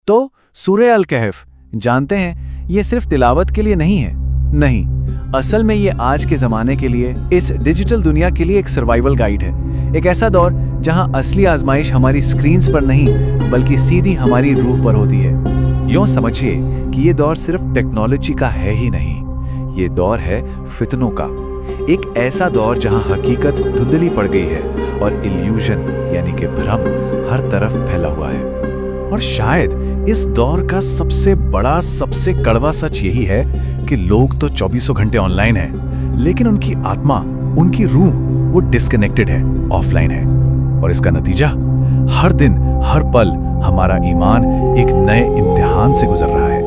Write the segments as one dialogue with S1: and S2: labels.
S1: तो सूरह अल कहफ जानते हैं ये सिर्फ तिलावत के लिए नहीं है। नहीं, असल में ये आज के ज़माने के लिए, इस डिजिटल दुनिया के लिए एक सर्वाइवल गाइड है। एक ऐसा दौर जहां असली आजमाइश हमारी स्क्रीन्स पर नहीं बल्कि सीधी हमारी रूह पर होती है।
S2: यूं समझिए कि ये दौर सिर्फ टेक्नोलॉजी का है ही नहीं, ये दौर है फितनों का। एक ऐसा दौर जहां हकीकत धुंधली पड़ गई है और इल्यूजन यानी कि भ्रम हर तरफ फैला हुआ है। और शायद इस दौर का सबसे बड़ा, सबसे कड़वा सच यही है कि लोग तो 24 घंटे ऑनलाइन हैं, लेकिन उनकी आत्मा, उनकी रूह वो डिस्कनेक्टेड है, ऑफलाइन है। और इसका नतीजा हर दिन, हर पल हमारा ईमान एक नए इम्तिहान से गुजर रहा है।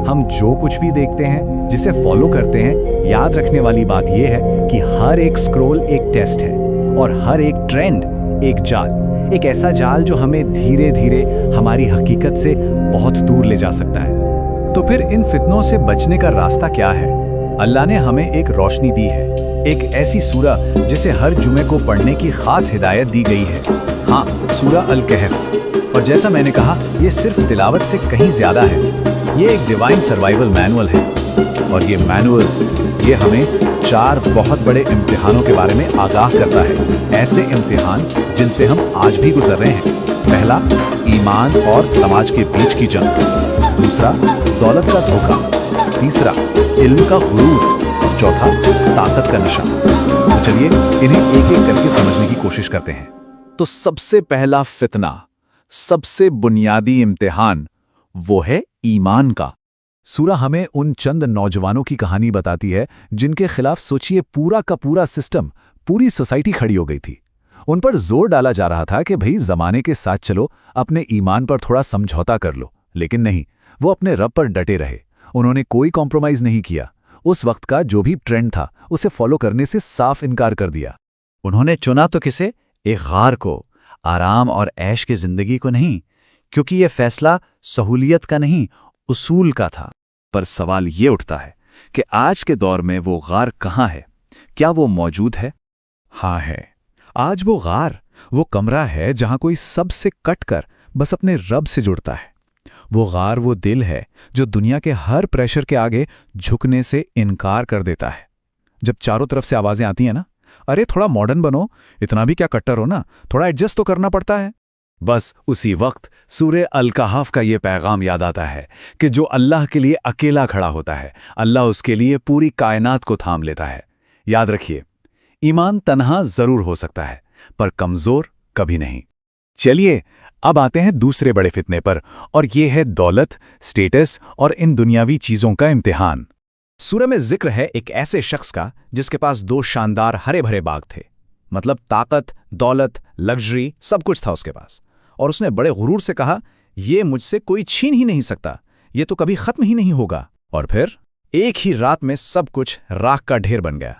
S1: हम जो कुछ भी देखते हैं, जिसे फॉलो करते हैं, याद रखने वाली बात यह है कि हर एक स्क्रॉल एक टेस्ट है और हर एक ट्रेंड एक जाल, एक ऐसा जाल जो हमें धीरे धीरे हमारी हकीकत से बहुत दूर ले जा सकता है। तो फिर इन फितनों से बचने का रास्ता क्या है? अल्लाह ने हमें एक रोशनी दी है, एक ऐसी सूरह जिसे हर जुमे को पढ़ने की खास हिदायत दी गई है। हाँ, सूरह अल कहफ। और जैसा मैंने कहा, ये सिर्फ तिलावत से कहीं ज्यादा है। ये एक डिवाइन सर्वाइवल मैनुअल है।
S2: और ये मैनुअल, ये हमें 4 बहुत बड़े इम्तिहानों के बारे में आगाह करता है। ऐसे इम्तिहान जिनसे हम आज भी गुजर रहे हैं। पहला, ईमान और समाज के बीच की जंग। दूसरा, दौलत का धोखा। तीसरा, इल्म का गुरूर। और चौथा, ताकत का नशा। तो चलिए इन्हें एक एक करके समझने की कोशिश करते हैं। तो सबसे पहला फितना, सबसे बुनियादी इम्तिहान, वो है ईमान का। सूरह हमें उन चंद नौजवानों की कहानी बताती है जिनके खिलाफ सोचिए पूरा का पूरा सिस्टम, पूरी सोसाइटी खड़ी हो गई थी। उन पर जोर डाला जा रहा था कि भाई जमाने के साथ चलो, अपने ईमान पर थोड़ा समझौता कर लो। लेकिन नहीं, वो अपने रब पर डटे रहे। उन्होंने कोई कॉम्प्रोमाइज नहीं किया। उस वक्त का जो भी ट्रेंड था उसे फॉलो करने से साफ इनकार कर दिया।
S3: उन्होंने चुना तो किसे? एक गार को, आराम और ऐश की जिंदगी को नहीं, क्योंकि यह फैसला सहूलियत का नहीं, उसूल का था।
S2: पर सवाल ये उठता है कि आज के दौर में वो गार कहाँ है? क्या वो मौजूद है? हाँ है। आज वो गार, वो कमरा है जहां कोई सबसे कटकर बस अपने रब से जुड़ता है। वो गार, वो दिल है जो दुनिया के हर प्रेशर के आगे झुकने से इनकार कर देता है। जब चारों तरफ से आवाजें आती हैं ना, अरे थोड़ा मॉडर्न बनो, इतना भी क्या कट्टर हो ना, थोड़ा एडजस्ट तो करना पड़ता है। बस उसी वक्त सूरह अल कहफ का ये पैगाम याद आता है कि जो अल्लाह के लिए अकेला खड़ा होता है, अल्लाह उसके लिए पूरी कायनात को थाम लेता है। याद रखिए, ईमान तन्हा जरूर हो सकता है पर कमजोर कभी नहीं। चलिए अब आते हैं दूसरे बड़े फितने पर, और ये है दौलत, स्टेटस और इन दुनियावी चीजों का इम्तिहान। सूरह में जिक्र है एक ऐसे शख्स का जिसके पास 2 शानदार हरे भरे बाग थे। मतलब ताकत, दौलत, लग्जरी, सब कुछ था उसके पास। और उसने बड़े गुरूर से कहा, ये मुझसे कोई छीन ही नहीं सकता, ये तो कभी खत्म ही नहीं होगा। और फिर एक ही रात में सब कुछ राख का ढेर बन गया।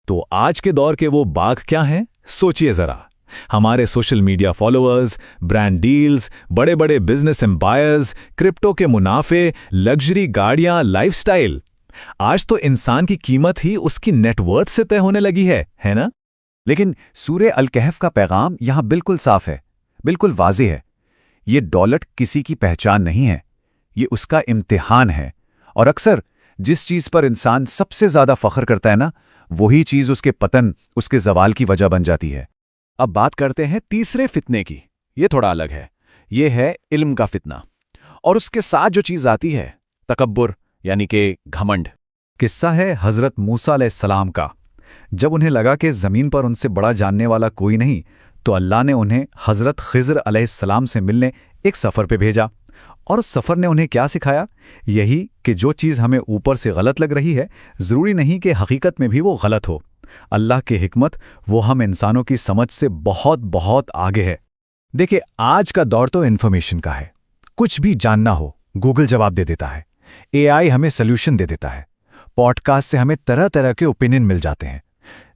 S2: तो आज के दौर के वो बाग क्या हैं? सोचिए जरा। हमारे social media followers, brand deals, बड़े बड़े बिजनेस एम्पायर्स, क्रिप्टो के मुनाफे, लग्जरी गाड़ियां, लाइफस्टाइल। आज तो इंसान की कीमत ही उसकी नेटवर्थ से तय होने लगी है ना? लेकिन सूरह अल कहफ का पैगाम यहां बिल्कुल साफ है, बिल्कुल वाज़ेह है। ये दौलत किसी की पहचान नहीं है, ये उसका इम्तिहान है। और अक्सर जिस चीज पर इंसान सबसे ज्यादा फख्र करता है ना, वही चीज उसके पतन, उसके जवाल की वजह बन जाती है। अब बात करते हैं तीसरे फितने की। ये थोड़ा अलग है, ये है इल्म का फितना। और उसके साथ जो चीज आती है, तकब्बुर यानी कि घमंड। किस्सा है हजरत मूसा अलैहिस्सलाम का। जब उन्हें लगा कि जमीन पर उनसे बड़ा जानने वाला कोई नहीं, तो अल्लाह ने उन्हें हजरत खिज़र अलैहिस्सलाम से मिलने एक सफ़र पे भेजा। और उस सफ़र ने उन्हें क्या सिखाया? यही कि जो चीज़ हमें ऊपर से गलत लग रही है, ज़रूरी नहीं कि हकीकत में भी वो गलत हो। अल्लाह की हिकमत वो हम इंसानों की समझ से बहुत बहुत आगे है। देखिए, आज का दौर तो इन्फॉर्मेशन का है। कुछ भी जानना हो, गूगल जवाब दे देता है, AI हमें सोल्यूशन दे देता है, पॉडकास्ट से हमें तरह तरह के ओपिनियन मिल जाते हैं।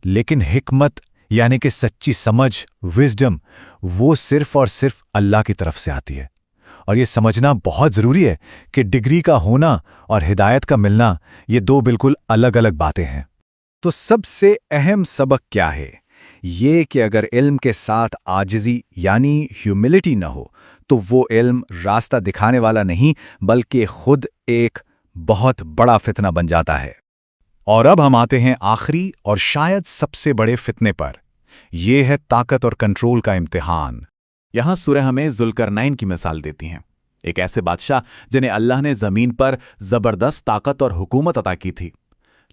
S2: लेकिन हिकमत यानी कि सच्ची समझ, विजडम, वो सिर्फ और सिर्फ अल्लाह की तरफ से आती है। और ये समझना बहुत ज़रूरी है कि डिग्री का होना और हिदायत का मिलना, ये 2 बिल्कुल अलग अलग बातें हैं। तो सबसे अहम सबक क्या है?
S1: یہ کہ اگر علم کے ساتھ عاجزی یعنی ہیوملٹی نہ ہو تو وہ علم راستہ دکھانے والا نہیں بلکہ خود ایک بہت بڑا فتنہ بن جاتا ہے۔
S2: اور اب ہم آتے ہیں آخری اور شاید سب سے بڑے فتنے پر، یہ ہے طاقت اور کنٹرول کا امتحان۔ یہاں سورہ ہمیں ذوالقرنین کی مثال دیتی ہیں، ایک ایسے بادشاہ جنہیں اللہ نے زمین پر زبردست طاقت اور حکومت عطا کی تھی،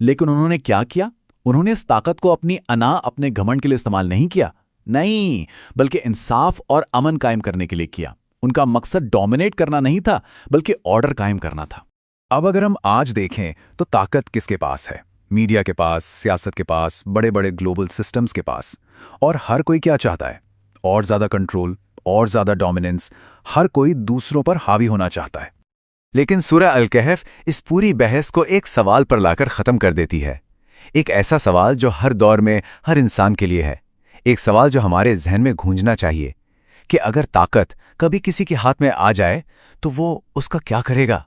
S2: لیکن انہوں نے کیا کیا؟ انہوں نے اس طاقت کو اپنی انا، اپنے گھمنڈ کے لیے استعمال نہیں کیا، نہیں، بلکہ انصاف اور امن قائم کرنے کے لیے کیا۔ ان کا مقصد ڈومینیٹ کرنا نہیں تھا بلکہ آرڈر قائم کرنا تھا۔
S1: اب اگر ہم آج دیکھیں تو طاقت کس کے پاس ہے؟ میڈیا کے پاس، سیاست کے پاس، بڑے بڑے گلوبل سسٹمز کے پاس، اور ہر کوئی کیا چاہتا ہے؟ اور زیادہ کنٹرول، اور زیادہ ڈومیننس، ہر کوئی دوسروں پر حاوی ہونا چاہتا ہے۔
S3: لیکن سورہ الکہف اس پوری بحث کو ایک سوال پر لا کر ختم کر دیتی ہے، ایک ایسا سوال جو ہر دور میں ہر انسان کے لیے ہے، ایک سوال جو ہمارے ذہن میں گونجنا چاہیے کہ اگر طاقت کبھی کسی کے ہاتھ میں آ جائے تو وہ اس کا کیا کرے گا؟